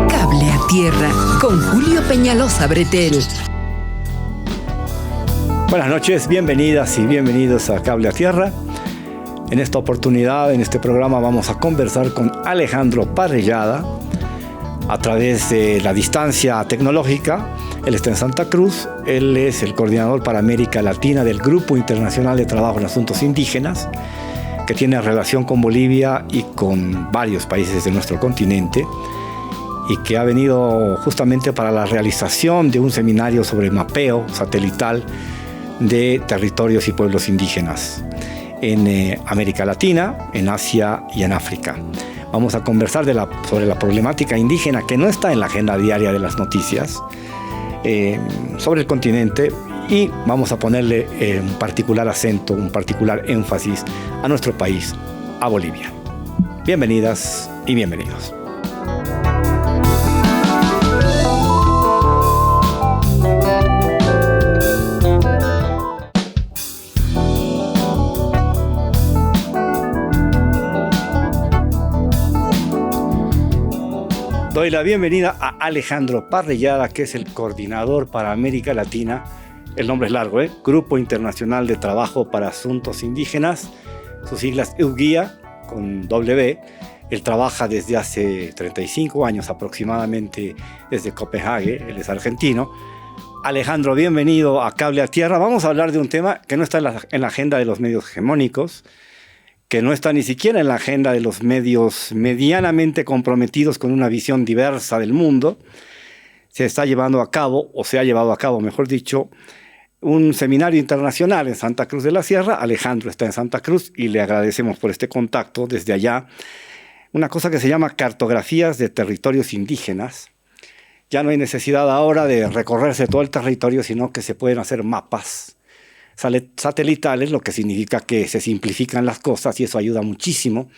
Cable a Tierra con Julio Peñalosa Bretel. Buenas noches, bienvenidas y bienvenidos a Cable a Tierra. En esta oportunidad, en este programa, vamos a conversar con Alejandro Parrillada a través de la distancia tecnológica. Él está en Santa Cruz, él es el coordinador para América Latina del Grupo Internacional de Trabajo en Asuntos Indígenas, que tiene relación con Bolivia y con varios países de nuestro continente, y que ha venido justamente para la realización de un seminario sobre mapeo satelital de territorios y pueblos indígenas en América Latina, en Asia y en África. Vamos a conversar sobre la problemática indígena que no está en la agenda diaria de las noticias sobre el continente, y vamos a ponerle un particular acento, un particular énfasis a nuestro país, a Bolivia. Bienvenidas y bienvenidos. Doy la bienvenida a Alejandro Parrillada, que es el coordinador para América Latina. El nombre es largo, Grupo Internacional de Trabajo para Asuntos Indígenas, sus siglas EUGIA, con W. Él trabaja desde hace 35 años aproximadamente desde Copenhague, él es argentino. Alejandro, bienvenido a Cable a Tierra. Vamos a hablar de un tema que no está en la agenda de los medios hegemónicos, que no está ni siquiera en la agenda de los medios medianamente comprometidos con una visión diversa del mundo. Se está llevando a cabo, o se ha llevado a cabo, mejor dicho, un seminario internacional en Santa Cruz de la Sierra. Alejandro está en Santa Cruz y le agradecemos por este contacto desde allá. Una cosa que se llama cartografías de territorios indígenas. Ya no hay necesidad ahora de recorrerse todo el territorio, sino que se pueden hacer mapas satelitales, lo que significa que se simplifican las cosas, y eso ayuda muchísimo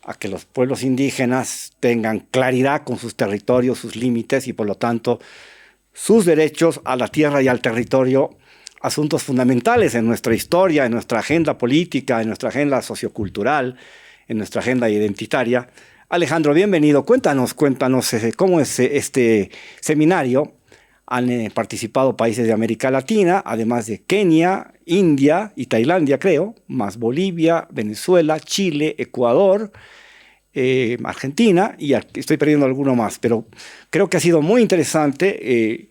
a que los pueblos indígenas tengan claridad con sus territorios, sus límites y por lo tanto sus derechos a la tierra y al territorio, asuntos fundamentales en nuestra historia, en nuestra agenda política, en nuestra agenda sociocultural, en nuestra agenda identitaria. Alejandro, bienvenido. Cuéntanos cómo es este seminario. Han participado países de América Latina, además de Kenia, India y Tailandia, creo, más Bolivia, Venezuela, Chile, Ecuador, Argentina, y estoy perdiendo alguno más, pero creo que ha sido muy interesante,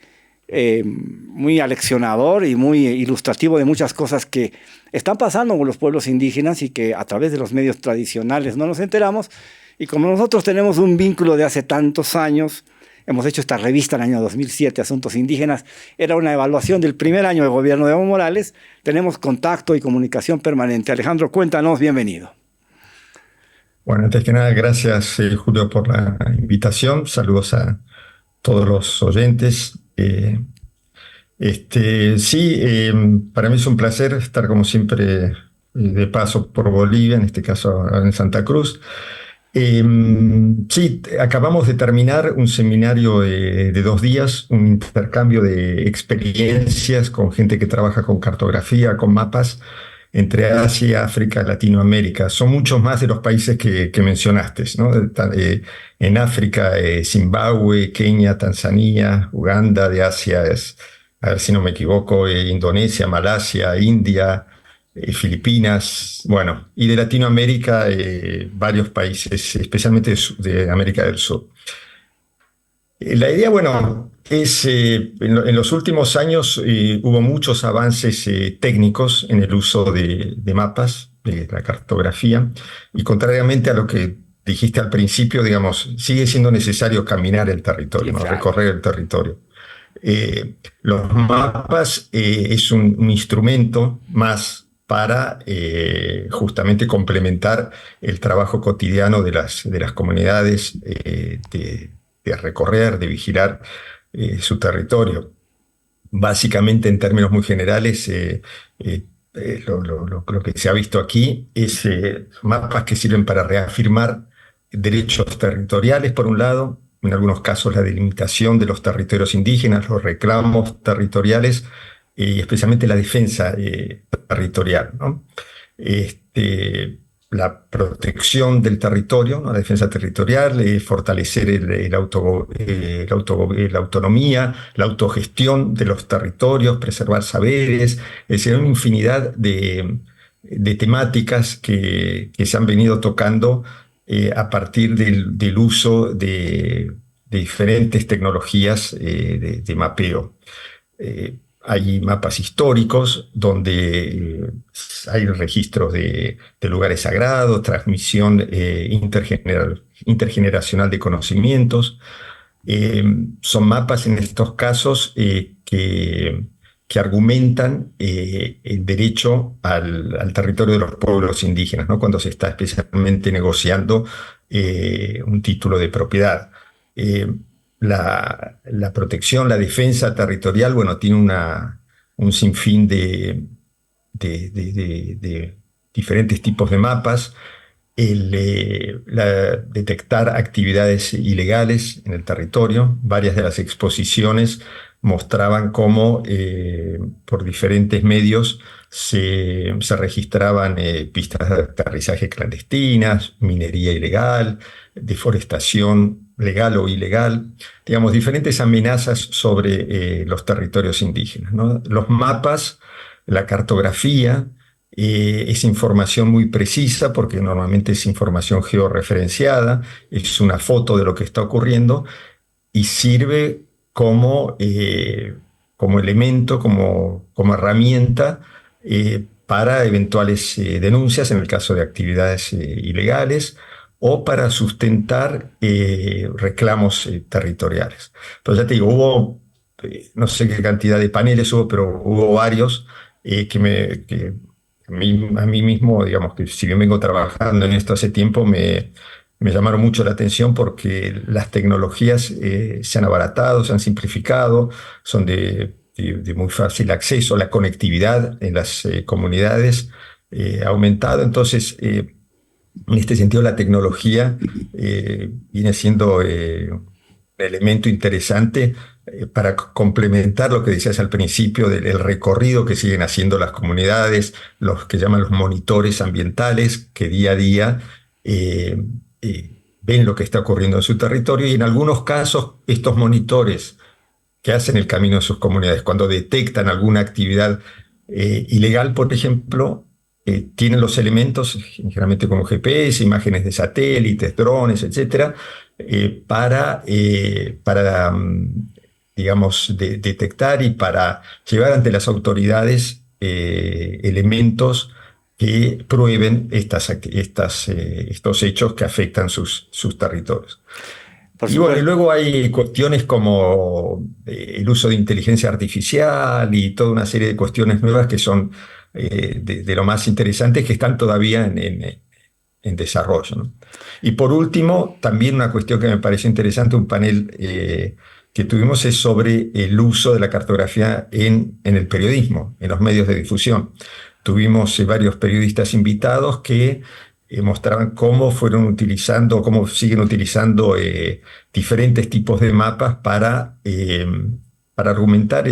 muy aleccionador y muy ilustrativo de muchas cosas que están pasando con los pueblos indígenas y que a través de los medios tradicionales no nos enteramos. Y como nosotros tenemos un vínculo de hace tantos años, hemos hecho esta revista en el año 2007, Asuntos Indígenas. Era una evaluación del primer año de gobierno de Evo Morales. Tenemos contacto y comunicación permanente. Alejandro, cuéntanos, bienvenido. Bueno, antes que nada, gracias, Julio, por la invitación. Saludos a todos los oyentes. Para mí es un placer estar, como siempre, de paso por Bolivia, en este caso en Santa Cruz. Acabamos de terminar un seminario de 2 días, un intercambio de experiencias con gente que trabaja con cartografía, con mapas, entre Asia, África, Latinoamérica. Son muchos más de los países que mencionaste, ¿no? En África, Zimbabue, Kenia, Tanzania, Uganda. De Asia a ver si no me equivoco, Indonesia, Malasia, India, Filipinas, bueno, y de Latinoamérica, varios países, especialmente de América del Sur. La idea, bueno, es, en los últimos años hubo muchos avances técnicos en el uso de mapas, de la cartografía, y contrariamente a lo que dijiste al principio, digamos, sigue siendo necesario caminar el territorio, ¿no? Recorrer el territorio. Los mapas es un instrumento más para justamente complementar el trabajo cotidiano de las comunidades, de recorrer, de vigilar su territorio. Básicamente, en términos muy generales, lo que se ha visto aquí es mapas que sirven para reafirmar derechos territoriales, por un lado, en algunos casos la delimitación de los territorios indígenas, los reclamos territoriales, y especialmente la defensa territorial, ¿no? la protección del territorio, ¿no? La defensa territorial, fortalecer la autonomía, la autogestión de los territorios, preservar saberes, es decir, una infinidad de temáticas que se han venido tocando a partir del uso de diferentes tecnologías de mapeo. Hay mapas históricos donde hay registros de lugares sagrados, transmisión intergeneracional de conocimientos. Son mapas en estos casos que argumentan el derecho al territorio de los pueblos indígenas, ¿no? Cuando se está especialmente negociando un título de propiedad. La protección, la defensa territorial, bueno, tiene un sinfín de diferentes tipos de mapas. Detectar actividades ilegales en el territorio. Varias de las exposiciones mostraban cómo por diferentes medios se registraban pistas de aterrizaje clandestinas, minería ilegal, deforestación legal o ilegal, digamos, diferentes amenazas sobre los territorios indígenas, ¿no? Los mapas, la cartografía, es información muy precisa porque normalmente es información georreferenciada, es una foto de lo que está ocurriendo y sirve como elemento, como herramienta para eventuales denuncias en el caso de actividades ilegales o para sustentar reclamos territoriales. Pero ya te digo, hubo, no sé qué cantidad de paneles hubo, pero hubo varios que a mí mismo, digamos que si bien vengo trabajando en esto hace tiempo, me llamaron mucho la atención porque las tecnologías se han abaratado, se han simplificado, son de muy fácil acceso, la conectividad en las comunidades ha aumentado, entonces en este sentido la tecnología viene siendo un elemento interesante para complementar lo que decías al principio del recorrido que siguen haciendo las comunidades, los que llaman los monitores ambientales, que día a día ven lo que está ocurriendo en su territorio y en algunos casos estos monitores que hacen el camino de sus comunidades, cuando detectan alguna actividad ilegal, por ejemplo, tienen los elementos, generalmente como GPS, imágenes de satélites, drones, etcétera, para digamos, detectar y para llevar ante las autoridades elementos que prueben estos hechos que afectan sus territorios. Y bueno, y luego hay cuestiones como el uso de inteligencia artificial y toda una serie de cuestiones nuevas que son de lo más interesantes que están todavía en desarrollo, ¿no? Y por último, también una cuestión que me pareció interesante, un panel que tuvimos es sobre el uso de la cartografía en el periodismo, en los medios de difusión. Tuvimos varios periodistas invitados que mostraban cómo cómo siguen utilizando diferentes tipos de mapas para argumentar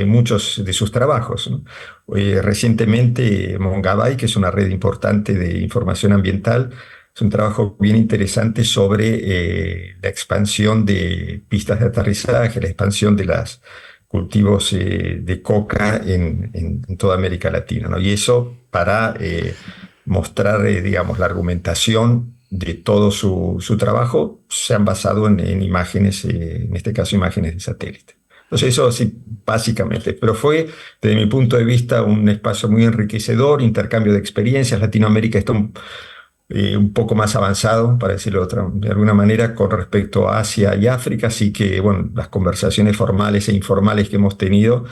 muchos de sus trabajos, ¿no? Recientemente Mongabay, que es una red importante de información ambiental, es un trabajo bien interesante sobre la expansión de pistas de aterrizaje, la expansión de los cultivos de coca en toda América Latina, ¿no? Y eso para mostrar, digamos, la argumentación de todo su trabajo, se han basado en imágenes, en este caso imágenes de satélite. Entonces eso sí, básicamente, pero fue, desde mi punto de vista, un espacio muy enriquecedor, intercambio de experiencias. Latinoamérica está un poco más avanzado, para decirlo de alguna manera, con respecto a Asia y África, así que, bueno, las conversaciones formales e informales que hemos tenido,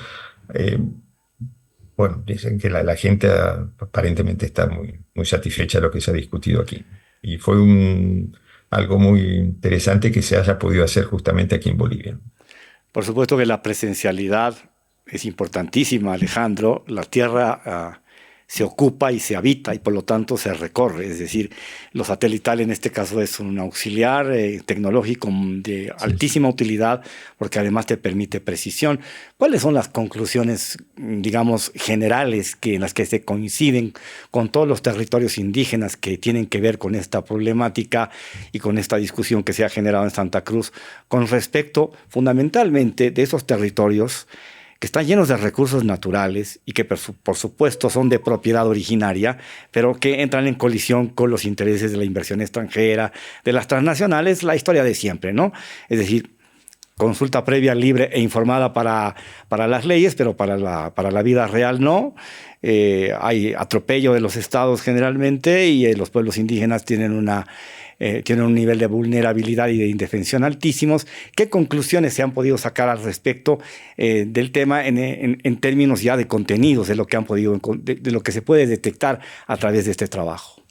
bueno, dicen que la gente aparentemente está muy satisfecha de lo que se ha discutido aquí. Y fue algo muy interesante que se haya podido hacer justamente aquí en Bolivia. Por supuesto que la presencialidad es importantísima, Alejandro. La tierra se ocupa y se habita y por lo tanto se recorre. Es decir, lo satelital en este caso es un auxiliar tecnológico de altísima utilidad porque además te permite precisión. ¿Cuáles son las conclusiones, digamos, generales en las que se coinciden con todos los territorios indígenas que tienen que ver con esta problemática y con esta discusión que se ha generado en Santa Cruz con respecto fundamentalmente de esos territorios que están llenos de recursos naturales y que por supuesto son de propiedad originaria, pero que entran en colisión con los intereses de la inversión extranjera, de las transnacionales, la historia de siempre, ¿no? Es decir, consulta previa, libre e informada para las leyes, pero para la vida real no. Hay atropello de los estados generalmente y los pueblos indígenas tienen un nivel de vulnerabilidad y de indefensión altísimos. ¿Qué conclusiones se han podido sacar al respecto del tema en términos ya de contenidos, de lo que se puede detectar a través de este trabajo?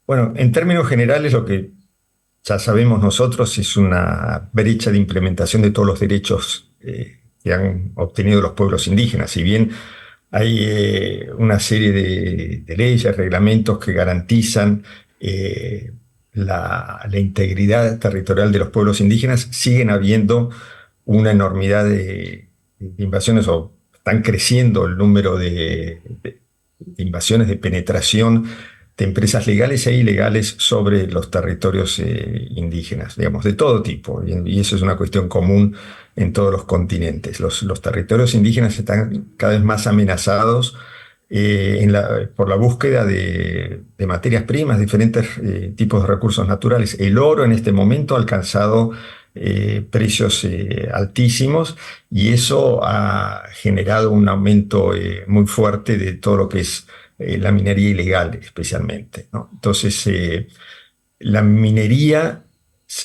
Bueno, en términos generales, lo que ya sabemos nosotros es una brecha de implementación de todos los derechos que han obtenido los pueblos indígenas. Si bien hay una serie de leyes, reglamentos que garantizan la integridad territorial de los pueblos indígenas, siguen habiendo una enormidad de invasiones, o están creciendo el número de invasiones, de penetración de empresas legales e ilegales sobre los territorios indígenas, digamos, de todo tipo. Y eso es una cuestión común en todos los continentes. Los territorios indígenas están cada vez más amenazados por la búsqueda de materias primas, diferentes tipos de recursos naturales. El oro en este momento ha alcanzado precios altísimos y eso ha generado un aumento muy fuerte de todo lo que es la minería ilegal especialmente, ¿no? Entonces, la minería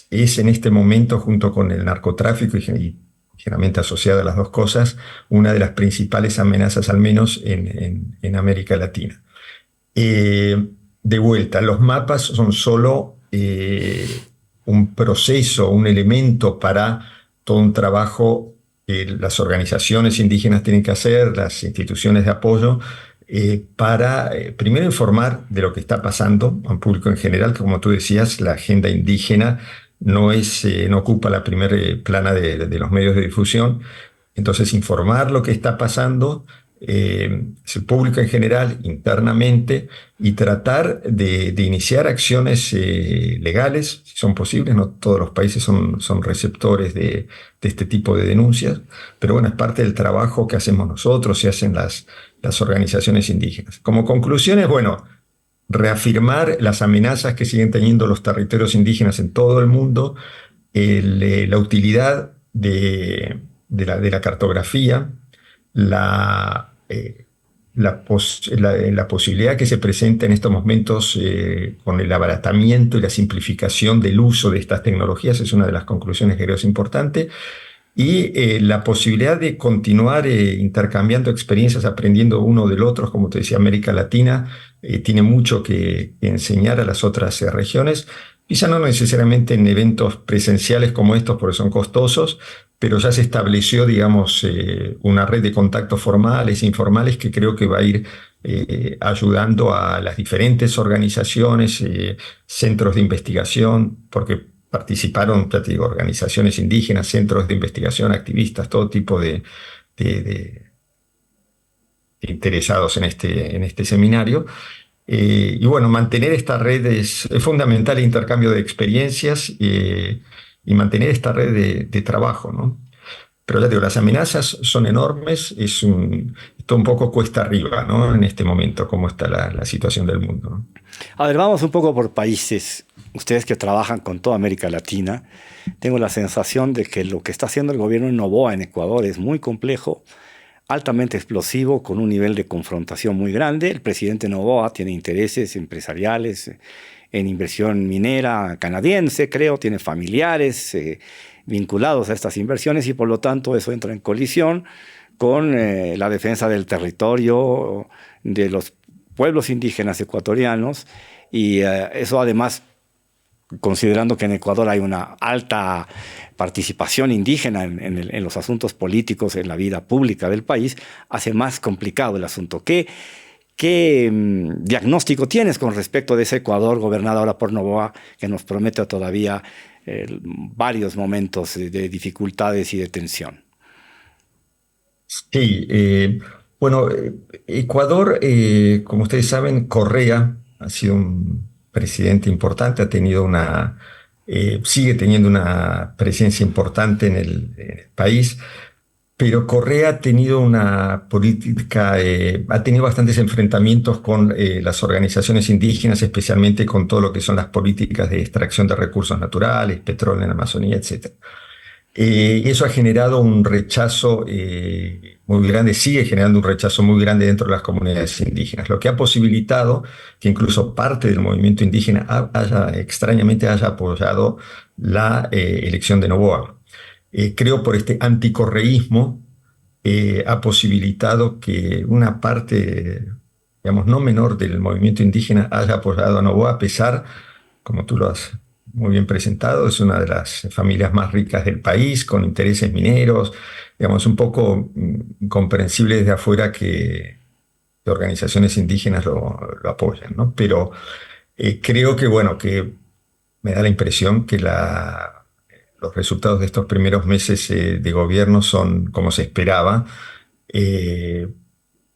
es en este momento, junto con el narcotráfico y generalmente asociada a las dos cosas, una de las principales amenazas, al menos en América Latina. De vuelta, los mapas son solo un proceso, un elemento para todo un trabajo que las organizaciones indígenas tienen que hacer, las instituciones de apoyo, para primero informar de lo que está pasando a un público en general, que como tú decías, la agenda indígena no ocupa la primera plana de los medios de difusión. Entonces, informar lo que está pasando, el público en general, internamente, y tratar de iniciar acciones legales, si son posibles. No todos los países son receptores de este tipo de denuncias, pero bueno, es parte del trabajo que hacemos nosotros y hacen las organizaciones indígenas. Como conclusiones, bueno, reafirmar las amenazas que siguen teniendo los territorios indígenas en todo el mundo, la utilidad de la cartografía, la posibilidad que se presenta en estos momentos con el abaratamiento y la simplificación del uso de estas tecnologías es una de las conclusiones que creo es importante. Y la posibilidad de continuar intercambiando experiencias, aprendiendo uno del otro. Como te decía, América Latina tiene mucho que enseñar a las otras regiones, quizá no necesariamente en eventos presenciales como estos porque son costosos, pero ya se estableció, digamos, una red de contactos formales e informales que creo que va a ir ayudando a las diferentes organizaciones, centros de investigación, porque participaron, ya te digo, organizaciones indígenas, centros de investigación, activistas, todo tipo de interesados en este seminario. Y bueno, mantener esta red es fundamental, el intercambio de experiencias y mantener esta red de trabajo, ¿no? Pero ya te digo, las amenazas son enormes, esto un poco cuesta arriba, ¿no? En este momento, cómo está la situación del mundo, ¿no? A ver, vamos un poco por países. Ustedes que trabajan con toda América Latina, tengo la sensación de que lo que está haciendo el gobierno de Noboa en Ecuador es muy complejo, altamente explosivo, con un nivel de confrontación muy grande. El presidente Noboa tiene intereses empresariales en inversión minera canadiense, creo, tiene familiares vinculados a estas inversiones y por lo tanto eso entra en colisión con la defensa del territorio de los pueblos indígenas ecuatorianos y eso además, considerando que en Ecuador hay una alta participación indígena en los asuntos políticos, en la vida pública del país, hace más complicado el asunto. ¿Qué ¿Qué diagnóstico tienes con respecto de ese Ecuador gobernado ahora por Noboa, que nos promete todavía varios momentos de dificultades y de tensión? Sí, bueno, Ecuador, como ustedes saben, Correa ha sido un presidente importante, sigue teniendo una presencia importante en el país. Pero Correa ha tenido una política, ha tenido bastantes enfrentamientos con las organizaciones indígenas, especialmente con todo lo que son las políticas de extracción de recursos naturales, petróleo en la Amazonía, etc. Y eso ha generado un rechazo muy grande, sigue generando un rechazo muy grande dentro de las comunidades indígenas, lo que ha posibilitado que incluso parte del movimiento indígena extrañamente haya apoyado la elección de Noboa. Creo por este anticorreísmo ha posibilitado que una parte, digamos, no menor del movimiento indígena haya apoyado a Noboa, a pesar, como tú lo has muy bien presentado, es una de las familias más ricas del país, con intereses mineros, digamos, un poco comprensible desde afuera que organizaciones indígenas lo apoyan, ¿no? Pero creo que, bueno, que me da la impresión que los resultados de estos primeros meses de gobierno son como se esperaba, eh,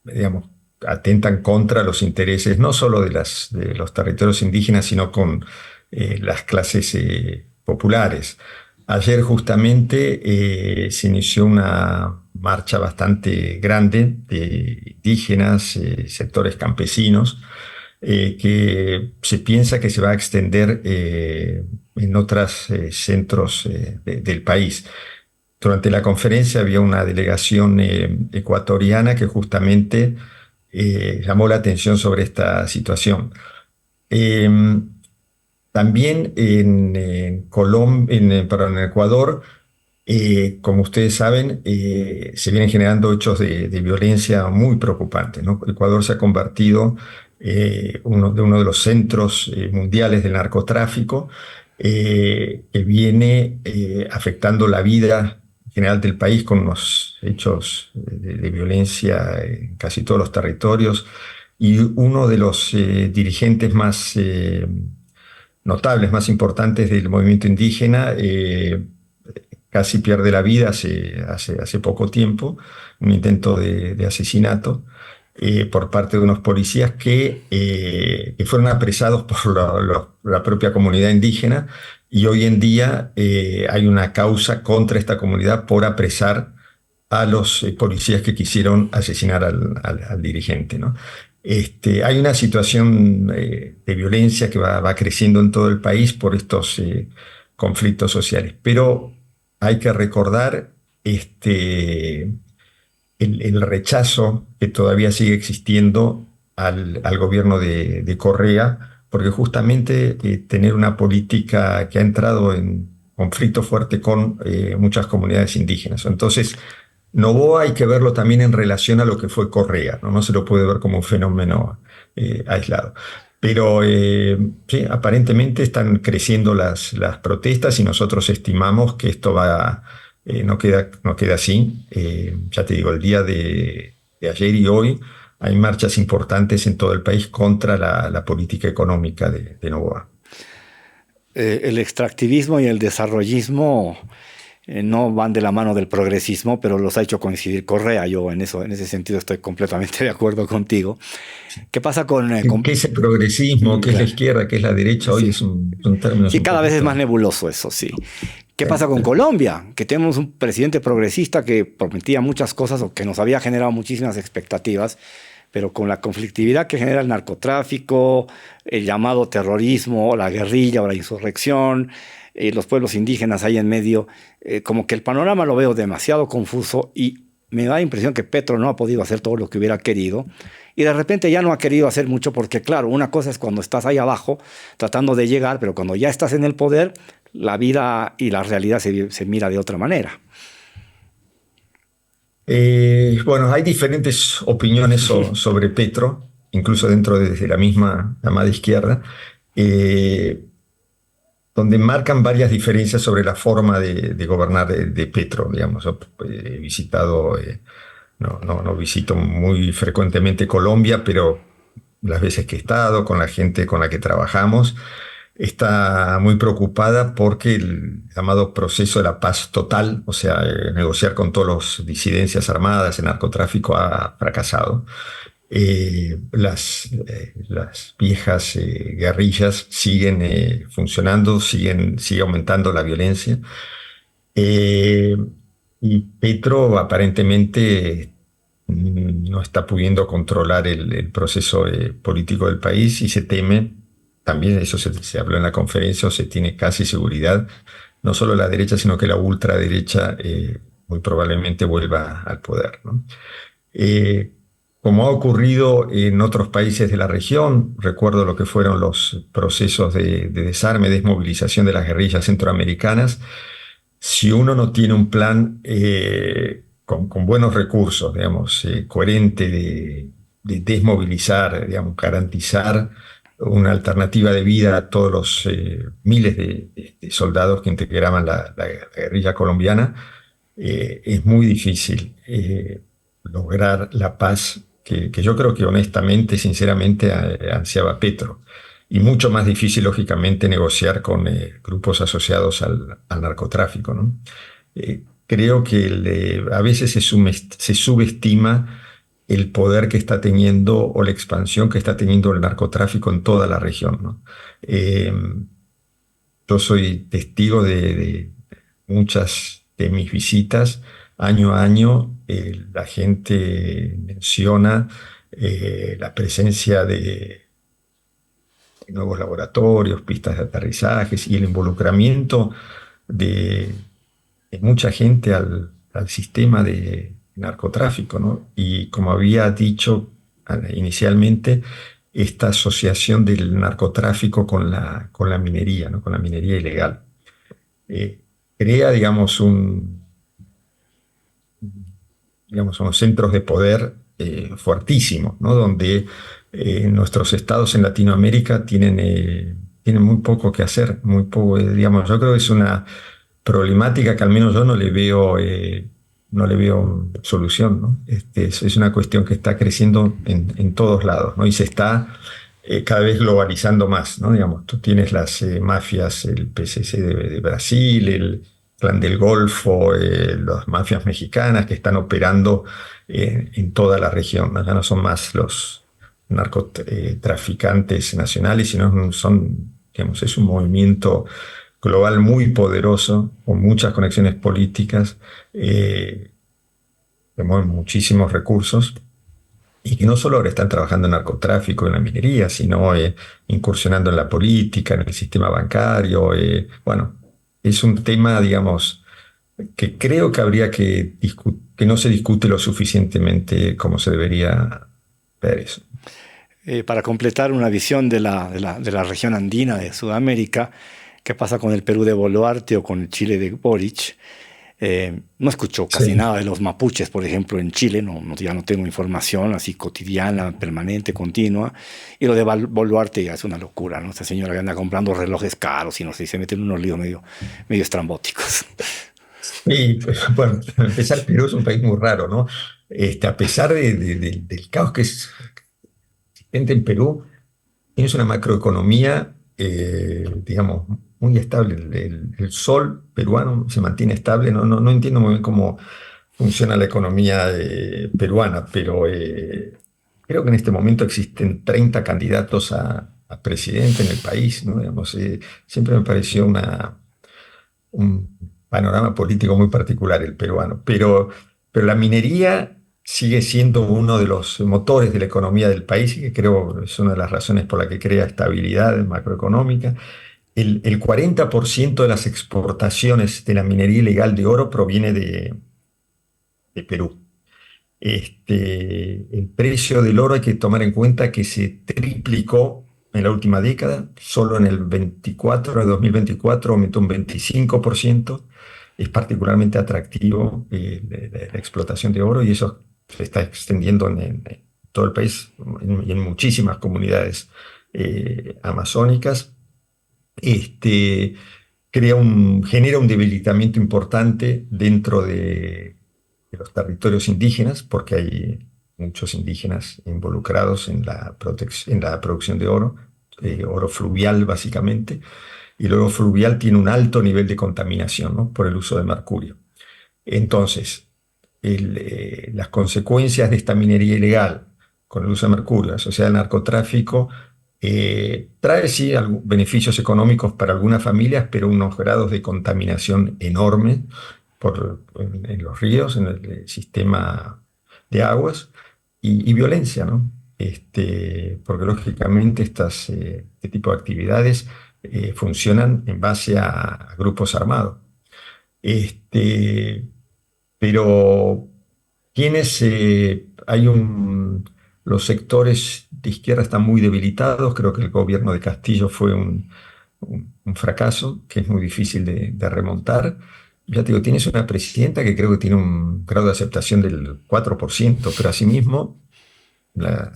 digamos, atentan contra los intereses no solo de los territorios indígenas, sino con las clases populares. Ayer justamente se inició una marcha bastante grande de indígenas, sectores campesinos, que se piensa que se va a extender en otros centros del país. Durante la conferencia había una delegación ecuatoriana que justamente llamó la atención sobre esta situación. Eh, También en Ecuador, como ustedes saben, se vienen generando hechos de violencia muy preocupantes, ¿no? Ecuador se ha convertido uno de los centros mundiales del narcotráfico, que viene afectando la vida general del país con unos hechos de violencia en casi todos los territorios. Y uno de los dirigentes más notables, más importantes del movimiento indígena, casi pierde la vida hace poco tiempo, un intento de asesinato por parte de unos policías que fueron apresados por la propia comunidad indígena, y hoy en día hay una causa contra esta comunidad por apresar a los policías que quisieron asesinar al dirigente, ¿no? Hay una situación de violencia que va creciendo en todo el país por estos conflictos sociales, pero hay que recordar el rechazo que todavía sigue existiendo al gobierno de Correa, porque justamente tener una política que ha entrado en conflicto fuerte con muchas comunidades indígenas. Entonces, Noboa hay que verlo también en relación a lo que fue Correa, ¿no? No se lo puede ver como un fenómeno aislado. Pero sí, aparentemente están creciendo las protestas y nosotros estimamos que esto no queda así. Ya te digo, el día de ayer y hoy hay marchas importantes en todo el país contra la política económica de Noboa. El extractivismo y el desarrollismo no van de la mano del progresismo, pero los ha hecho coincidir Correa. Yo en ese sentido estoy completamente de acuerdo contigo. ¿Qué pasa con ¿Qué es el progresismo? ¿Qué es la claro, izquierda? ¿Qué es la derecha? Hoy sí. son términos Sí, un cada vez es poquito. más nebuloso eso, sí. ¿Qué Sí, pasa con sí. Colombia? Que tenemos un presidente progresista que prometía muchas cosas o que nos había generado muchísimas expectativas, pero con la conflictividad que genera el narcotráfico, el llamado terrorismo, la guerrilla o la insurrección, los pueblos indígenas ahí en medio, como que el panorama lo veo demasiado confuso y me da la impresión que Petro no ha podido hacer todo lo que hubiera querido y de repente ya no ha querido hacer mucho porque, claro, una cosa es cuando estás ahí abajo tratando de llegar, pero cuando ya estás en el poder, la vida y la realidad se mira de otra manera. Bueno, hay diferentes opiniones sobre Petro, incluso dentro de la misma llamada izquierda, eh, donde marcan varias diferencias sobre la forma de gobernar de Petro, digamos. Yo he visitado, no visito muy frecuentemente Colombia, pero las veces que he estado, con la gente con la que trabajamos, está muy preocupada porque el llamado proceso de la paz total, o sea, negociar con todas las disidencias armadas, el narcotráfico, ha fracasado. Las viejas guerrillas siguen funcionando, sigue aumentando la violencia. Eh, y Petro aparentemente no está pudiendo controlar el proceso político del país y se teme, también eso se habló en la conferencia, o se tiene casi seguridad, no solo la derecha, sino que la ultraderecha muy probablemente vuelva al poder, ¿no? Eh, Como ha ocurrido en otros países de la región, recuerdo lo que fueron los procesos de desarme, desmovilización de las guerrillas centroamericanas. Si uno no tiene un plan con buenos recursos, digamos, coherente de desmovilizar, digamos, garantizar una alternativa de vida a todos los miles de soldados que integraban la guerrilla colombiana, es muy difícil lograr la paz que yo creo que honestamente, sinceramente, ansiaba Petro. Y mucho más difícil, lógicamente, negociar con grupos asociados al narcotráfico, ¿no? Creo que a veces se subestima el poder que está teniendo o la expansión que está teniendo el narcotráfico en toda la región, ¿no? Eh, yo soy testigo de muchas de mis visitas. Año a año, la gente menciona la presencia de nuevos laboratorios, pistas de aterrizajes y el involucramiento de, de mucha gente al sistema de narcotráfico, ¿no? Y como había dicho inicialmente, esta asociación del narcotráfico con la minería, ¿no? Con la minería ilegal. Crea, digamos, unos centros de poder fuertísimos, ¿no? Donde nuestros estados en Latinoamérica tienen muy poco que hacer, muy poco, digamos, yo creo que es una problemática que al menos yo no le veo solución, ¿no? Es una cuestión que está creciendo en todos lados, ¿no? Y se está cada vez globalizando más, ¿no? Digamos, tú tienes las mafias, el PCC de Brasil, el Clan del Golfo, las mafias mexicanas que están operando en toda la región, ¿no? Ya no son más los narcotraficantes nacionales, sino digamos, es un movimiento global muy poderoso, con muchas conexiones políticas, que mueven muchísimos recursos y que no solo ahora están trabajando en narcotráfico, en la minería, sino incursionando en la política, en el sistema bancario. Bueno, es un tema, digamos, que creo que habría que no se discute lo suficientemente como se debería ver eso. Para completar una visión de la región andina de Sudamérica, qué pasa con el Perú de Boluarte o con el Chile de Boric. No escucho casi Sí. nada de los mapuches, por ejemplo, en Chile, ya no tengo información así cotidiana, permanente, continua. Y lo de Boluarte ya es una locura, ¿no? Esta señora que anda comprando relojes caros y no sé, se mete en unos líos medio estrambóticos. Y pues, bueno, para empezar, Perú es un país muy raro, ¿no? A pesar del caos que es existente en Perú, tienes una macroeconomía, digamos, muy estable. El sol peruano se mantiene estable. No entiendo muy bien cómo funciona la economía peruana, pero creo que en este momento existen 30 candidatos a presidente en el país, ¿no? Digamos, siempre me pareció un panorama político muy particular el peruano, pero la minería sigue siendo uno de los motores de la economía del país y que creo es una de las razones por la que crea estabilidad macroeconómica. El 40% de las exportaciones de la minería ilegal de oro proviene de Perú. El precio del oro hay que tomar en cuenta que se triplicó en la última década, solo en el 2024 aumentó un 25%. Es particularmente atractivo la explotación de oro y eso se está extendiendo en todo el país y en muchísimas comunidades amazónicas. Este, Genera un debilitamiento importante dentro de los territorios indígenas, porque hay muchos indígenas involucrados en la producción de oro, oro fluvial básicamente, y el oro fluvial tiene un alto nivel de contaminación, ¿no? Por el uso de mercurio. Entonces, las consecuencias de esta minería ilegal con el uso de mercurio asociada al narcotráfico trae sí beneficios económicos para algunas familias, pero unos grados de contaminación enormes en los ríos, en el sistema de aguas y violencia, ¿no? Porque lógicamente este tipo de actividades funcionan en base a grupos armados. Este, pero quienes los sectores de izquierda están muy debilitados. Creo que el gobierno de Castillo fue un fracaso que es muy difícil de remontar. Ya te digo, tienes una presidenta que creo que tiene un grado de aceptación del 4%, pero asimismo la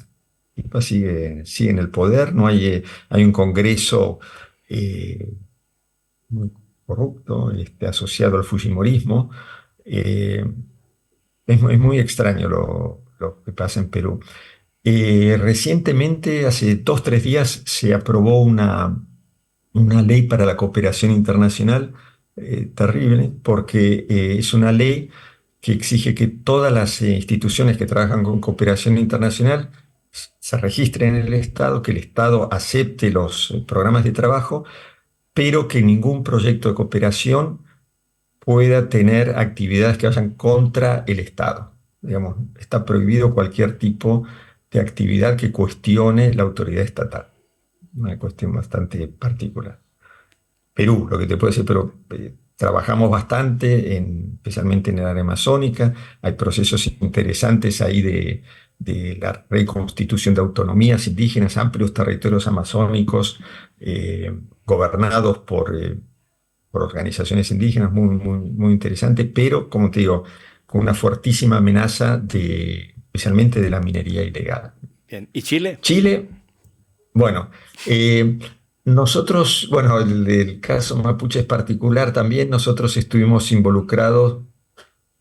tipa sigue en el poder. No hay un Congreso eh, muy corrupto, asociado al fujimorismo. Eh, es muy extraño lo que pasa en Perú. Recientemente, hace 2, 3 días, se aprobó una ley para la cooperación internacional terrible, porque es una ley que exige que todas las instituciones que trabajan con cooperación internacional se registren en el Estado, que el Estado acepte los programas de trabajo, pero que ningún proyecto de cooperación pueda tener actividades que vayan contra el Estado. Digamos, está prohibido cualquier tipo de actividad que cuestione la autoridad estatal. Una cuestión bastante particular. Perú, lo que te puedo decir, pero trabajamos bastante, especialmente en el área amazónica. Hay procesos interesantes ahí de la reconstitución de autonomías indígenas, amplios territorios amazónicos gobernados por organizaciones indígenas, muy interesante, pero, como te digo, con una fortísima amenaza especialmente de la minería ilegal. Bien. ¿Y Chile? Chile, bueno, nosotros, bueno, el caso mapuche es particular también. Nosotros estuvimos involucrados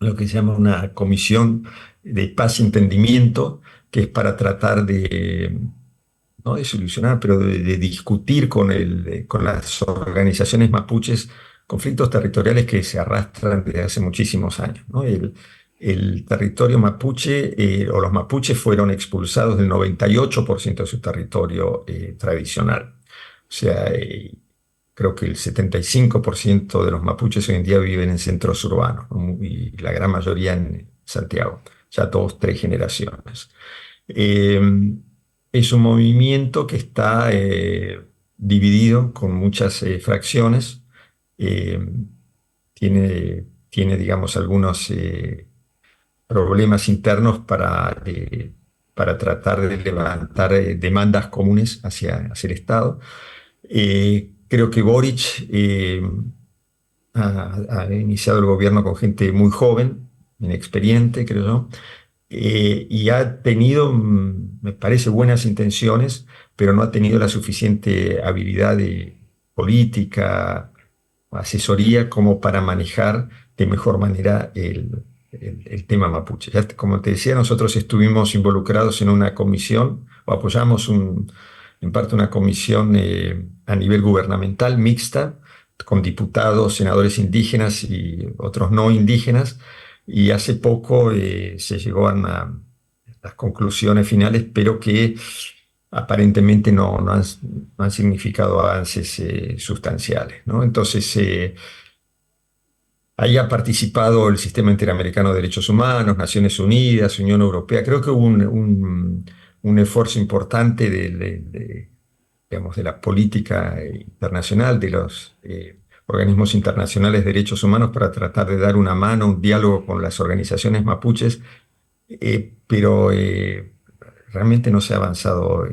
en lo que se llama una comisión de paz y entendimiento, que es para tratar no de solucionar, pero de discutir con las organizaciones mapuches conflictos territoriales que se arrastran desde hace muchísimos años, ¿no? El territorio mapuche, o los mapuches fueron expulsados del 98% de su territorio tradicional. O sea, creo que el 75% de los mapuches hoy en día viven en centros urbanos, ¿no? Y la gran mayoría en Santiago, ya 2, 3 generaciones. Eh, es un movimiento que está dividido con muchas fracciones. Eh, tiene, digamos, algunos problemas internos para tratar de levantar demandas comunes hacia el Estado. Creo que Boric ha iniciado el gobierno con gente muy joven, inexperiente, creo yo, y ha tenido, me parece, buenas intenciones, pero no ha tenido la suficiente habilidad política, asesoría como para manejar de mejor manera el tema mapuche. Ya, como te decía, nosotros estuvimos involucrados en una comisión, o apoyamos en parte una comisión a nivel gubernamental mixta, con diputados, senadores indígenas y otros no indígenas, y hace poco se llegó a las conclusiones finales, pero que aparentemente no han significado avances sustanciales, ¿no? Entonces, ahí ha participado el Sistema Interamericano de Derechos Humanos, Naciones Unidas, Unión Europea. Creo que hubo un esfuerzo importante digamos, de la política internacional, de los organismos internacionales de derechos humanos, para tratar de dar una mano, un diálogo con las organizaciones mapuches, pero realmente no se ha avanzado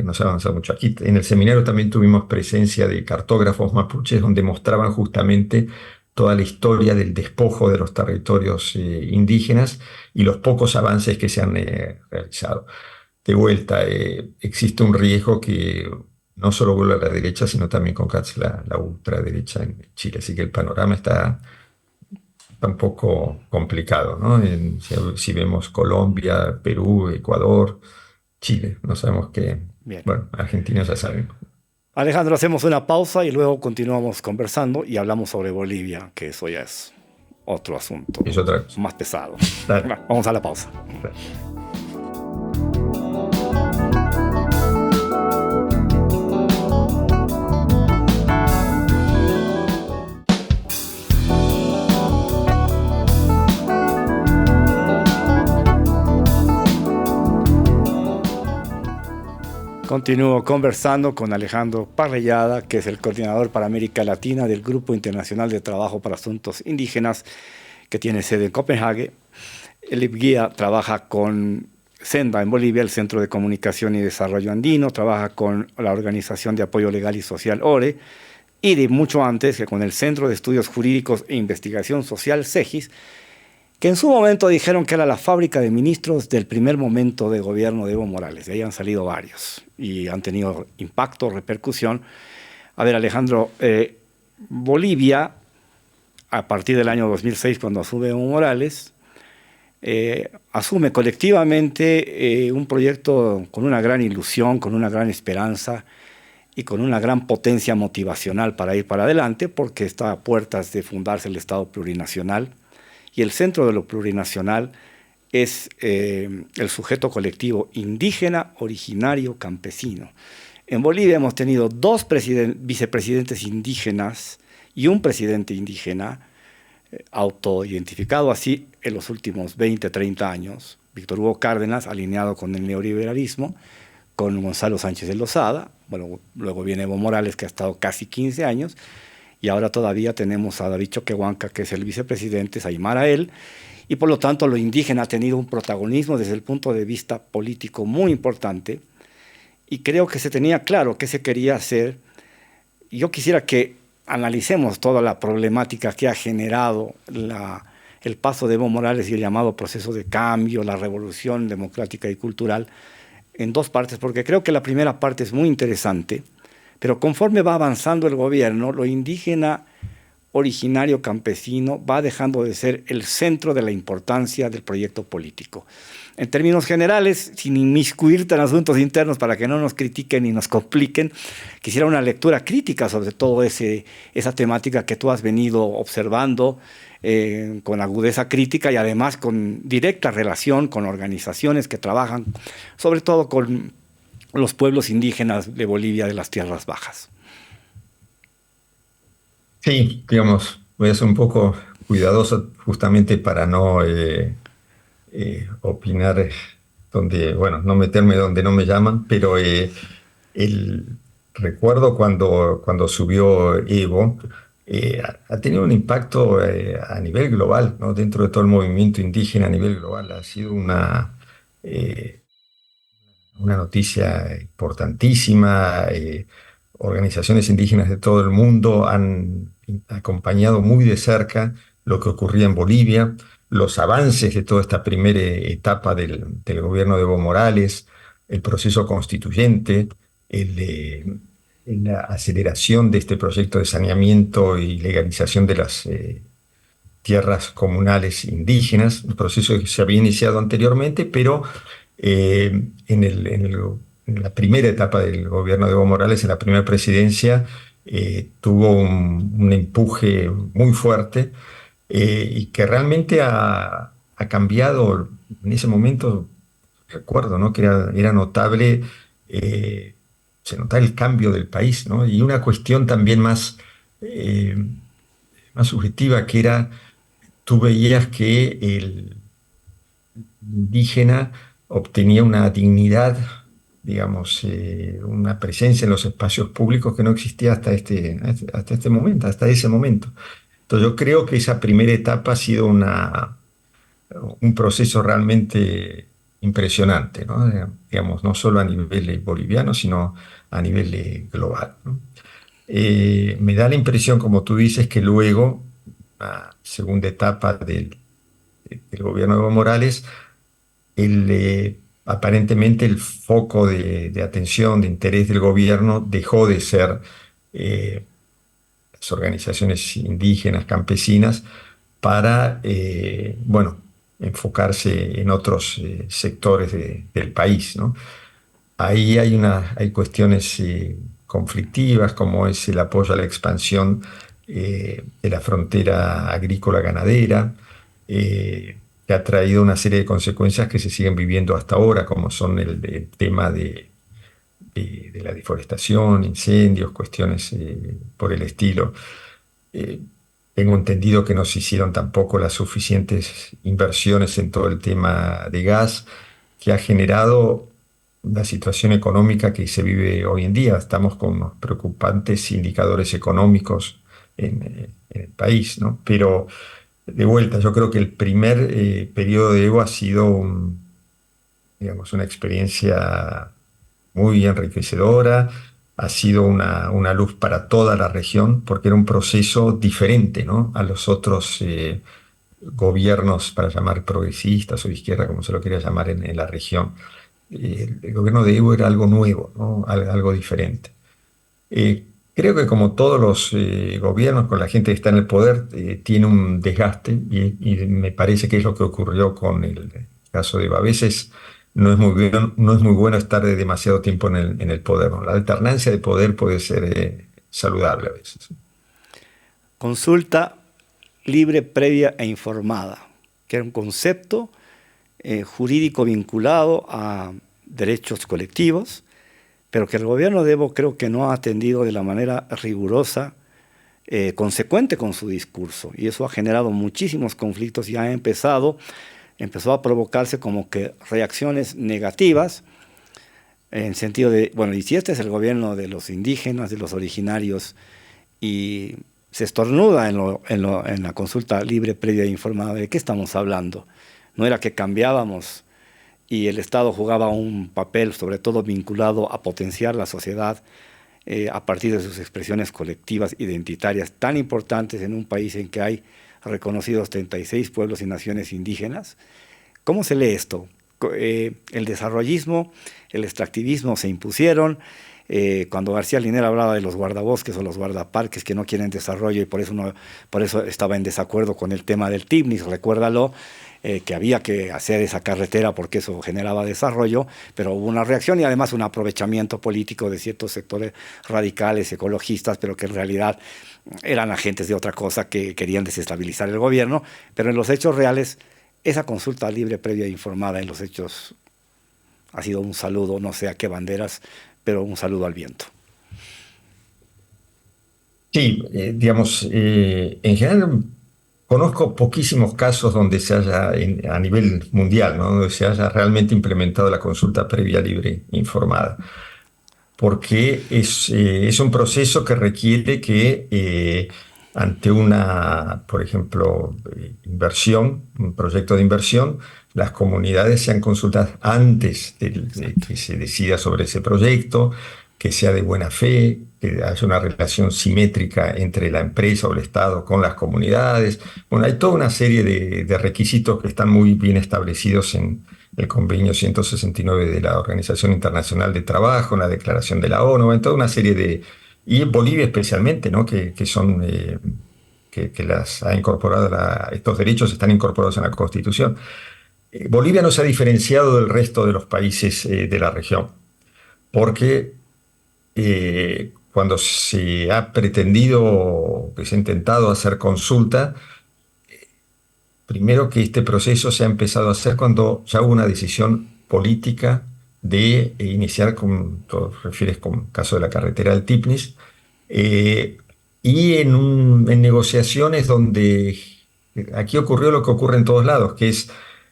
mucho. Aquí en el seminario también tuvimos presencia de cartógrafos mapuches, donde mostraban justamente toda la historia del despojo de los territorios indígenas y los pocos avances que se han realizado. De vuelta, existe un riesgo que no solo vuelve a la derecha, sino también con la ultraderecha en Chile. Así que el panorama está está un poco complicado, ¿no? Si vemos Colombia, Perú, Ecuador, Chile, no sabemos qué. Bien. Bueno, Argentina ya sabemos. Alejandro, hacemos una pausa y luego continuamos conversando y hablamos sobre Bolivia, que eso ya es otro asunto Es otra cosa. más pesado. Dale. Bueno, vamos a la pausa. Continúo conversando con Alejandro Parrellada, que es el coordinador para América Latina del Grupo Internacional de Trabajo para Asuntos Indígenas, que tiene sede en Copenhague. El IPGUIA trabaja con Senda en Bolivia, el Centro de Comunicación y Desarrollo Andino, trabaja con la Organización de Apoyo Legal y Social ORE, y de mucho antes que con el Centro de Estudios Jurídicos e Investigación Social, CEGIS, que en su momento dijeron que era la fábrica de ministros del primer momento de gobierno de Evo Morales. De ahí han salido varios y han tenido impacto, repercusión. A ver, Alejandro, Bolivia, a partir del año 2006, cuando asume Evo Morales, asume colectivamente un proyecto con una gran ilusión, con una gran esperanza y con una gran potencia motivacional para ir para adelante, porque está a puertas de fundarse el Estado plurinacional. Y el centro de lo plurinacional es el sujeto colectivo indígena, originario, campesino. En Bolivia hemos tenido dos vicepresidentes indígenas y un presidente indígena, autoidentificado así en los últimos 20, 30 años. Víctor Hugo Cárdenas, alineado con el neoliberalismo, con Gonzalo Sánchez de Lozada. Bueno, luego viene Evo Morales, que ha estado casi 15 años. Y ahora todavía tenemos a David Choquehuanca, que es el vicepresidente, Saimara él, y por lo tanto lo indígena ha tenido un protagonismo desde el punto de vista político muy importante, y creo que se tenía claro qué se quería hacer. Yo quisiera que analicemos toda la problemática que ha generado el paso de Evo Morales y el llamado proceso de cambio, la revolución democrática y cultural, en dos partes, porque creo que la primera parte es muy interesante. Pero conforme va avanzando el gobierno, lo indígena, originario, campesino, va dejando de ser el centro de la importancia del proyecto político. En términos generales, sin inmiscuirte en asuntos internos para que no nos critiquen y nos compliquen, quisiera una lectura crítica sobre todo esa temática que tú has venido observando con agudeza crítica y además con directa relación con organizaciones que trabajan, sobre todo con los pueblos indígenas de Bolivia, de las tierras bajas. Sí, digamos, voy a ser un poco cuidadoso justamente para no opinar donde, bueno, no meterme donde no me llaman, pero recuerdo cuando subió Evo, ha tenido un impacto a nivel global, ¿no? Dentro de todo el movimiento indígena a nivel global. Ha sido una noticia importantísima. Organizaciones indígenas de todo el mundo han acompañado muy de cerca lo que ocurría en Bolivia, los avances de toda esta primera etapa del gobierno de Evo Morales, el proceso constituyente, la aceleración de este proyecto de saneamiento y legalización de las tierras comunales indígenas, un proceso que se había iniciado anteriormente, pero en la primera etapa del gobierno de Evo Morales, en la primera presidencia, tuvo un empuje muy fuerte y que realmente ha cambiado en ese momento. Recuerdo, ¿no? Que era notable, se notaba el cambio del país, ¿no? Y una cuestión también más subjetiva, que era, tú veías que el indígena obtenía una dignidad, digamos, una presencia en los espacios públicos que no existía hasta este momento, hasta ese momento. Entonces yo creo que esa primera etapa ha sido un proceso realmente impresionante, ¿no? Digamos, no solo a nivel boliviano, sino a nivel global, ¿no? Me da la impresión, como tú dices, que luego, la segunda etapa del gobierno de Evo Morales, aparentemente el foco de atención, de interés del gobierno dejó de ser las organizaciones indígenas, campesinas, para, bueno, enfocarse en otros sectores del país, ¿no? Ahí hay cuestiones conflictivas, como es el apoyo a la expansión de la frontera agrícola-ganadera, que ha traído una serie de consecuencias que se siguen viviendo hasta ahora, como son el tema de la deforestación, incendios, cuestiones por el estilo. Eh, Tengo entendido que no se hicieron tampoco las suficientes inversiones en todo el tema de gas, que ha generado la situación económica que se vive hoy en día. Estamos con unos preocupantes indicadores económicos en el país, ¿no? Pero de vuelta, yo creo que el primer periodo de Evo ha sido digamos, una experiencia muy enriquecedora, ha sido una luz para toda la región, porque era un proceso diferente, ¿no? A los otros gobiernos, para llamar progresistas o de izquierda, como se lo quería llamar en la región. El gobierno de Evo era algo nuevo, ¿no? Algo diferente. Creo que como todos los gobiernos, con la gente que está en el poder, tiene un desgaste y me parece que es lo que ocurrió con el caso de Evo. A veces no es muy bueno estar de demasiado tiempo en el poder, ¿no? La alternancia de poder puede ser saludable a veces. Consulta libre, previa e informada, que era un concepto jurídico vinculado a derechos colectivos, pero que el gobierno de Evo creo que no ha atendido de la manera rigurosa, consecuente con su discurso, y eso ha generado muchísimos conflictos y empezó a provocarse como que reacciones negativas, en sentido de, bueno, y si este es el gobierno de los indígenas, de los originarios, y se estornuda en la consulta libre, previa e informada, ¿de qué estamos hablando? No era que cambiábamos y el Estado jugaba un papel sobre todo vinculado a potenciar la sociedad a partir de sus expresiones colectivas identitarias tan importantes en un país en que hay reconocidos 36 pueblos y naciones indígenas. ¿Cómo se lee esto? El desarrollismo, el extractivismo se impusieron. Cuando García Linera hablaba de los guardabosques o los guardaparques que no quieren desarrollo y por eso estaba en desacuerdo con el tema del TIBNIS, recuérdalo, que había que hacer esa carretera porque eso generaba desarrollo, pero hubo una reacción y además un aprovechamiento político de ciertos sectores radicales, ecologistas, pero que en realidad eran agentes de otra cosa que querían desestabilizar el gobierno, pero en los hechos reales esa consulta libre, previa e informada en los hechos ha sido un saludo, no sé a qué banderas, pero un saludo al viento. Sí, digamos, en general conozco poquísimos casos donde se haya, a nivel mundial, ¿no? Donde se haya realmente implementado la consulta previa libre informada, porque es un proceso que requiere que ante una, por ejemplo, inversión, un proyecto de inversión, las comunidades sean consultadas antes de Exacto. que se decida sobre ese proyecto, que sea de buena fe, que haya una relación simétrica entre la empresa o el Estado con las comunidades. Bueno, hay toda una serie de requisitos que están muy bien establecidos en el convenio 169 de la Organización Internacional de Trabajo, en la Declaración de la ONU, en toda una serie y en Bolivia especialmente, ¿no? Que son, que las ha incorporado, estos derechos están incorporados en la Constitución. Bolivia no se ha diferenciado del resto de los países de la región, porque cuando se ha pretendido, que se ha intentado hacer consulta, primero que este proceso se ha empezado a hacer cuando ya hubo una decisión política de iniciar, con, tú refieres con el caso de la carretera del Tipnis, eh, y en negociaciones donde aquí ocurrió lo que ocurre en todos lados, que es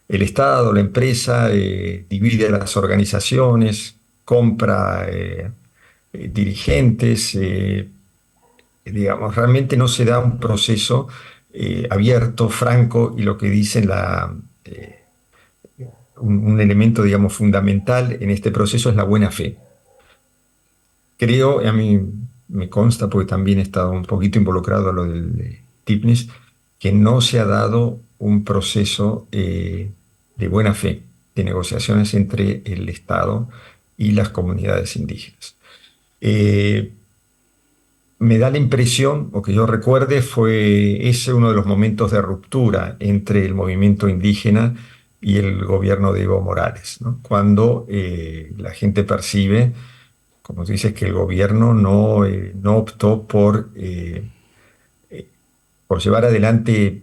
el Estado, la empresa, divide las organizaciones, compra dirigentes, digamos, realmente no se da un proceso abierto, franco, y lo que dicen un elemento, digamos, fundamental en este proceso es la buena fe. Creo, a mí me consta, porque también he estado un poquito involucrado a lo del TIPNIS, que no se ha dado un proceso de buena fe, de negociaciones entre el Estado y las comunidades indígenas. Eh, me da la impresión, o que yo recuerde, fue ese uno de los momentos de ruptura entre el movimiento indígena y el gobierno de Evo Morales, ¿no? Cuando la gente percibe, como tú dices, que el gobierno no optó por llevar adelante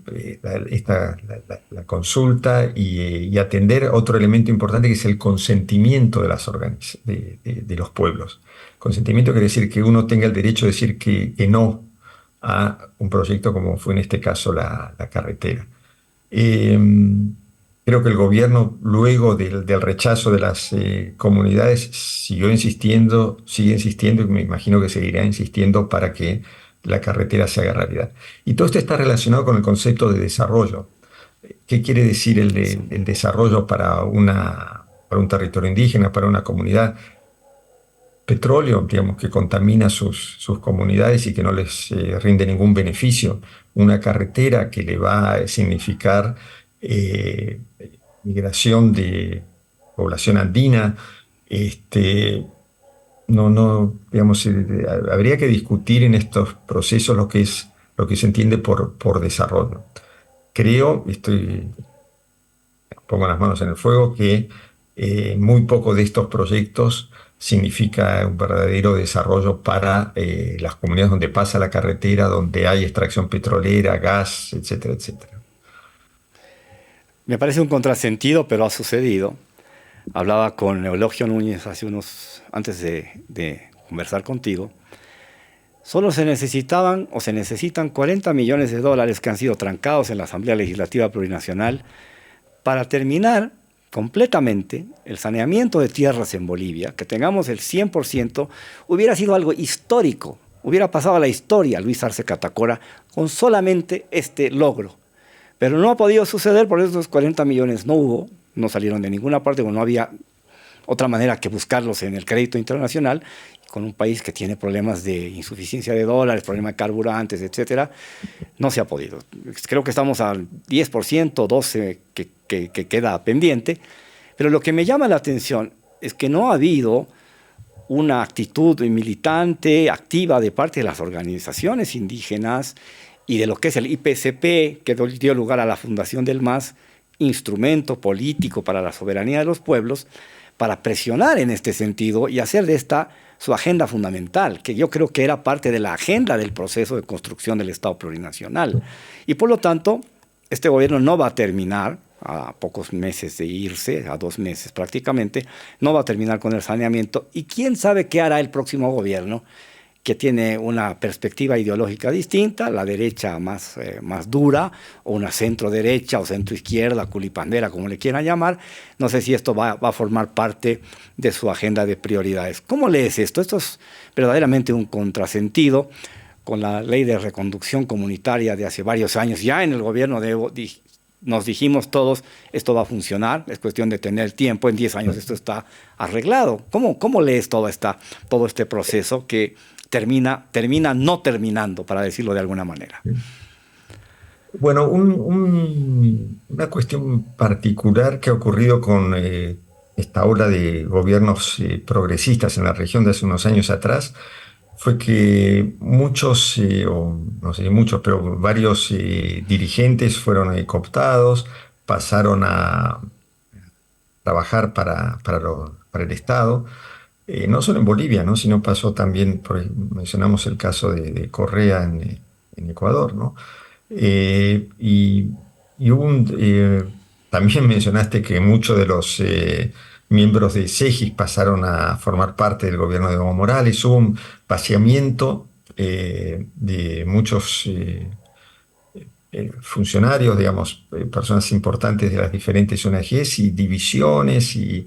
la consulta y atender otro elemento importante que es el consentimiento de de los pueblos. Consentimiento quiere decir que uno tenga el derecho de decir que no a un proyecto como fue en este caso la carretera. Eh, Creo que el gobierno, luego del rechazo de las comunidades, sigue insistiendo y me imagino que seguirá insistiendo para que la carretera se haga realidad. Y todo esto está relacionado con el concepto de desarrollo. ¿Qué quiere decir el desarrollo para un territorio indígena, para una comunidad? Petróleo, digamos, que contamina sus comunidades y que no les rinde ningún beneficio. Una carretera que le va a significar eh, migración de población andina. Digamos, habría que discutir en estos procesos lo que se entiende por desarrollo. Creo, pongo las manos en el fuego, que muy poco de estos proyectos significa un verdadero desarrollo para las comunidades donde pasa la carretera, donde hay extracción petrolera, gas, etcétera, etcétera. Me parece un contrasentido, pero ha sucedido. Hablaba con Eulogio Núñez antes de conversar contigo. Solo se necesitaban o se necesitan 40 millones de dólares que han sido trancados en la Asamblea Legislativa Plurinacional para terminar completamente el saneamiento de tierras en Bolivia, que tengamos el 100%, hubiera sido algo histórico. Hubiera pasado a la historia Luis Arce Catacora con solamente este logro. Pero no ha podido suceder, por eso esos 40 millones no hubo, no salieron de ninguna parte, no había otra manera que buscarlos en el crédito internacional, con un país que tiene problemas de insuficiencia de dólares, problemas de carburantes, etcétera, no se ha podido. Creo que estamos al 10%, 12% que queda pendiente, pero lo que me llama la atención es que no ha habido una actitud militante, activa de parte de las organizaciones indígenas y de lo que es el IPCP, que dio lugar a la fundación del MAS, instrumento político para la soberanía de los pueblos, para presionar en este sentido y hacer de esta su agenda fundamental, que yo creo que era parte de la agenda del proceso de construcción del Estado plurinacional. Y por lo tanto, este gobierno no va a terminar, a pocos meses de irse, a 2 meses prácticamente, no va a terminar con el saneamiento. Y quién sabe qué hará el próximo gobierno, que tiene una perspectiva ideológica distinta, la derecha más dura, o una centro derecha o centro izquierda, culipandera, como le quieran llamar. No sé si esto va a formar parte de su agenda de prioridades. ¿Cómo lees esto? Esto es verdaderamente un contrasentido con la ley de reconducción comunitaria de hace varios años. Ya en el gobierno de Evo nos dijimos todos, esto va a funcionar, es cuestión de tener tiempo, en 10 años esto está arreglado. ¿Cómo lees todo este proceso que termina no terminando, para decirlo de alguna manera? Bueno, una cuestión particular que ha ocurrido con esta ola de gobiernos progresistas en la región de hace unos años atrás fue que muchos, o no sé si muchos, pero varios dirigentes fueron cooptados, pasaron a trabajar para el Estado. No solo en Bolivia, ¿no? Sino pasó también, mencionamos el caso de Correa en Ecuador, ¿no? Y también mencionaste que muchos de los miembros de SEGIS pasaron a formar parte del gobierno de Evo Morales. Hubo un vaciamiento de muchos funcionarios, digamos, personas importantes de las diferentes ONGs y divisiones y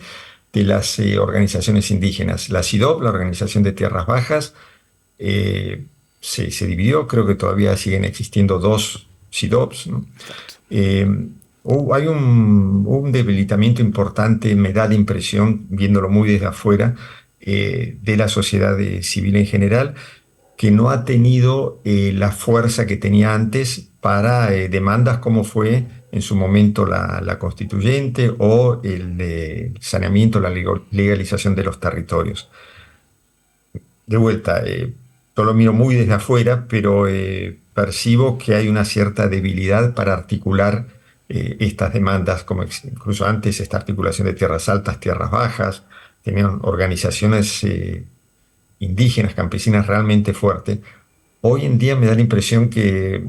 de las organizaciones indígenas. La CIDOB, la Organización de Tierras Bajas, se dividió, creo que todavía siguen existiendo 2 CIDOBs, ¿no? Hay un debilitamiento importante, me da la impresión, viéndolo muy desde afuera, de la sociedad civil en general, que no ha tenido la fuerza que tenía antes para demandas como fue en su momento la constituyente o el saneamiento, la legalización de los territorios. De vuelta, yo lo miro muy desde afuera, pero percibo que hay una cierta debilidad para articular estas demandas, como incluso antes esta articulación de tierras altas, tierras bajas, tenían organizaciones indígenas, campesinas realmente fuertes. Hoy en día me da la impresión que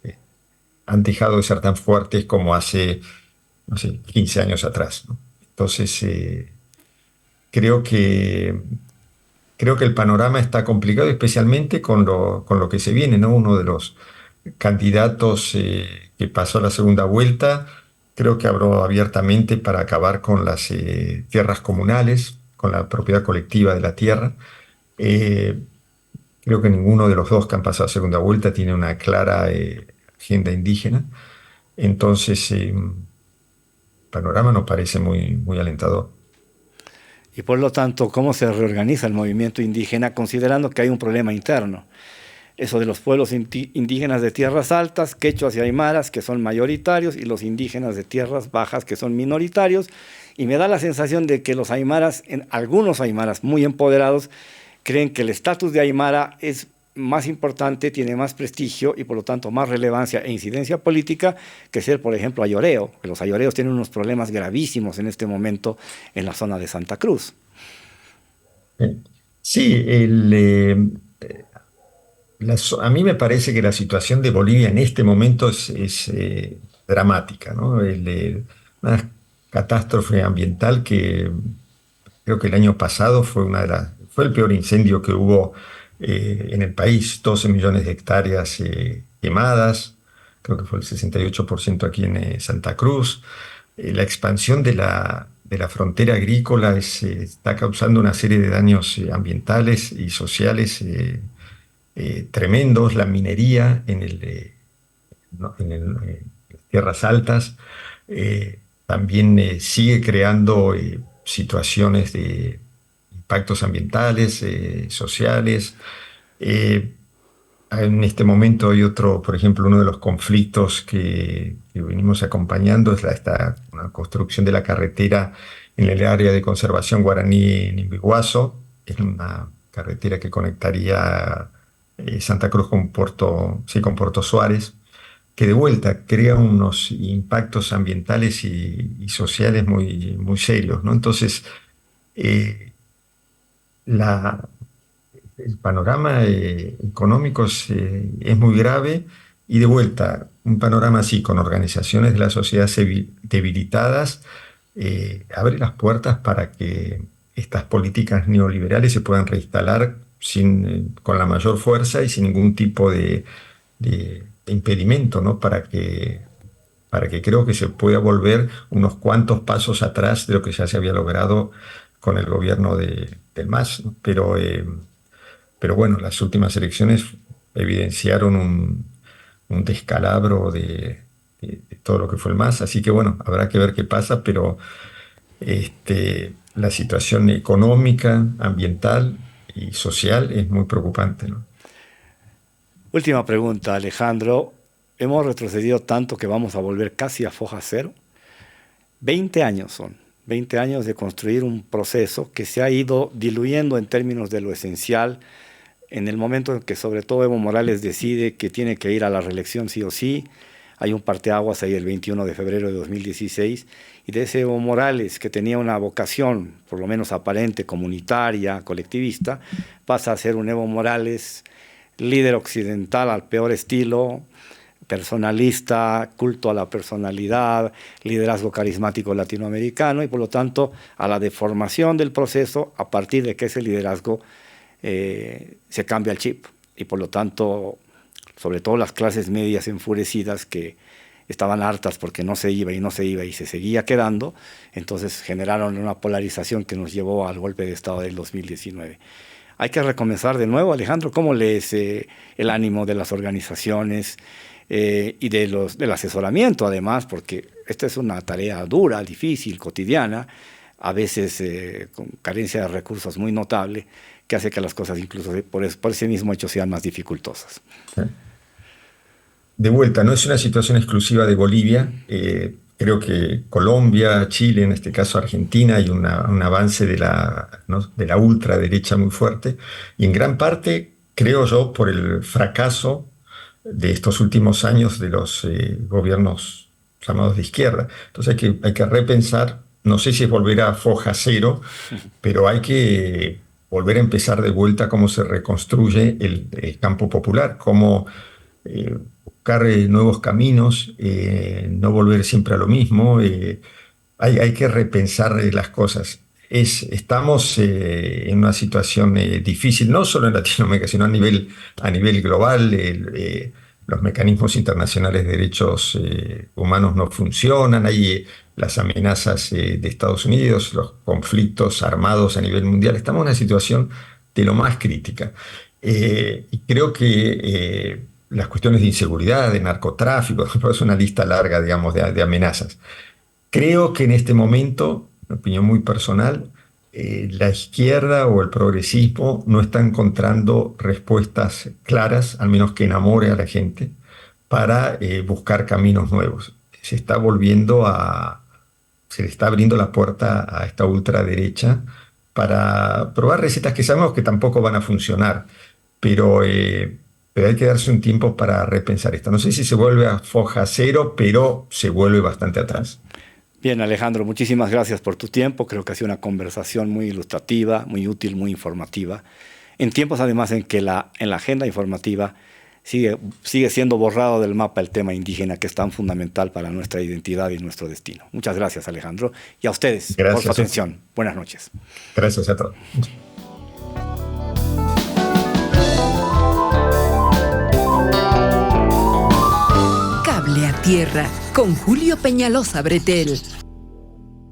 eh, han dejado de ser tan fuertes como hace, no sé, 15 años atrás, ¿no? Entonces, creo que, creo que el panorama está complicado, especialmente con lo que se viene, ¿no? Uno de los candidatos que pasó a la segunda vuelta, creo que habló abiertamente para acabar con las tierras comunales, con la propiedad colectiva de la tierra. Eh, Creo que ninguno de los dos que han pasado a segunda vuelta tiene una clara agenda indígena. Entonces, el panorama no parece muy alentador. Y por lo tanto, ¿cómo se reorganiza el movimiento indígena considerando que hay un problema interno? Eso de los pueblos indígenas de tierras altas, quechuas y aymaras, que son mayoritarios, y los indígenas de tierras bajas, que son minoritarios. Y me da la sensación de que los aymaras, algunos aymaras muy empoderados, creen que el estatus de aymara es más importante, tiene más prestigio y por lo tanto más relevancia e incidencia política que ser, por ejemplo, ayoreo. Que los ayoreos tienen unos problemas gravísimos en este momento en la zona de Santa Cruz. Eh, Sí, a mí me parece que la situación de Bolivia en este momento es dramática, ¿no? Una catástrofe ambiental que creo que el año pasado fue el peor incendio que hubo en el país, 12 millones de hectáreas quemadas, creo que fue el 68% aquí en Santa Cruz. La expansión de la frontera agrícola está causando una serie de daños ambientales y sociales tremendos, la minería no, las tierras altas también sigue creando situaciones de impactos ambientales, sociales. Eh, en este momento hay otro, por ejemplo, uno de los conflictos que venimos acompañando es una construcción de la carretera en el área de conservación Guaraní-Nimbiguazo. Es una carretera que conectaría Santa Cruz con sí, con Puerto Suárez, que de vuelta crea unos impactos ambientales y sociales muy serios, ¿no? Entonces, eh, la, el panorama económico es muy grave y de vuelta, un panorama así con organizaciones de la sociedad debilitadas abre las puertas para que estas políticas neoliberales se puedan reinstalar con la mayor fuerza y sin ningún tipo de impedimento, ¿no? Para que creo que se pueda volver unos cuantos pasos atrás de lo que ya se había logrado con el gobierno del MAS, ¿no? Pero bueno, las últimas elecciones evidenciaron un descalabro de todo lo que fue el MAS, así que bueno, habrá que ver qué pasa, pero la situación económica, ambiental y social es muy preocupante, ¿no? Última pregunta, Alejandro. Hemos retrocedido tanto que vamos a volver casi a foja cero. 20 años son, 20 años de construir un proceso que se ha ido diluyendo en términos de lo esencial. En el momento en que sobre todo Evo Morales decide que tiene que ir a la reelección sí o sí, hay un parteaguas ahí el 21 de febrero de 2016, y de ese Evo Morales que tenía una vocación, por lo menos aparente, comunitaria, colectivista, pasa a ser un Evo Morales líder occidental al peor estilo, personalista, culto a la personalidad, liderazgo carismático latinoamericano y por lo tanto a la deformación del proceso a partir de que ese liderazgo se cambia el chip y por lo tanto, sobre todo las clases medias enfurecidas que estaban hartas porque no se iba y no se iba y se seguía quedando, entonces generaron una polarización que nos llevó al golpe de Estado del 2019. Hay que recomenzar de nuevo, Alejandro. ¿Cómo lees el ánimo de las organizaciones y del asesoramiento, además? Porque esta es una tarea dura, difícil, cotidiana, a veces con carencia de recursos muy notable, que hace que las cosas incluso por ese mismo hecho sean más dificultosas. De vuelta, no es una situación exclusiva de Bolivia. creo que Colombia, Chile, en este caso Argentina, hay un avance de ¿no? de la ultraderecha muy fuerte, y en gran parte, creo yo, por el fracaso de estos últimos años de los gobiernos llamados de izquierda. Entonces hay que repensar, no sé si es volver a foja cero, pero hay que volver a empezar de vuelta cómo se reconstruye el campo popular, cómo buscar nuevos caminos, no volver siempre a lo mismo. Hay que repensar las cosas. Estamos en una situación difícil, no solo en Latinoamérica, sino a nivel global. Los mecanismos internacionales de derechos humanos no funcionan, hay las amenazas de Estados Unidos, los conflictos armados a nivel mundial. Estamos en una situación de lo más crítica. Y creo que las cuestiones de inseguridad, de narcotráfico, es una lista larga, digamos, de amenazas. Creo que en este momento, una opinión muy personal, la izquierda o el progresismo no está encontrando respuestas claras, al menos que enamore a la gente, para buscar caminos nuevos. Se le está abriendo la puerta a esta ultraderecha para probar recetas que sabemos que tampoco van a funcionar, pero hay que darse un tiempo para repensar esto. No sé si se vuelve a foja cero, pero se vuelve bastante atrás. Bien, Alejandro, muchísimas gracias por tu tiempo. Creo que ha sido una conversación muy ilustrativa, muy útil, muy informativa. En tiempos, además, en que en la agenda informativa sigue siendo borrado del mapa el tema indígena, que es tan fundamental para nuestra identidad y nuestro destino. Muchas gracias, Alejandro. Y a ustedes por su atención. Buenas noches. Gracias a todos. Cable a Tierra con Julio Peñalosa Bretel.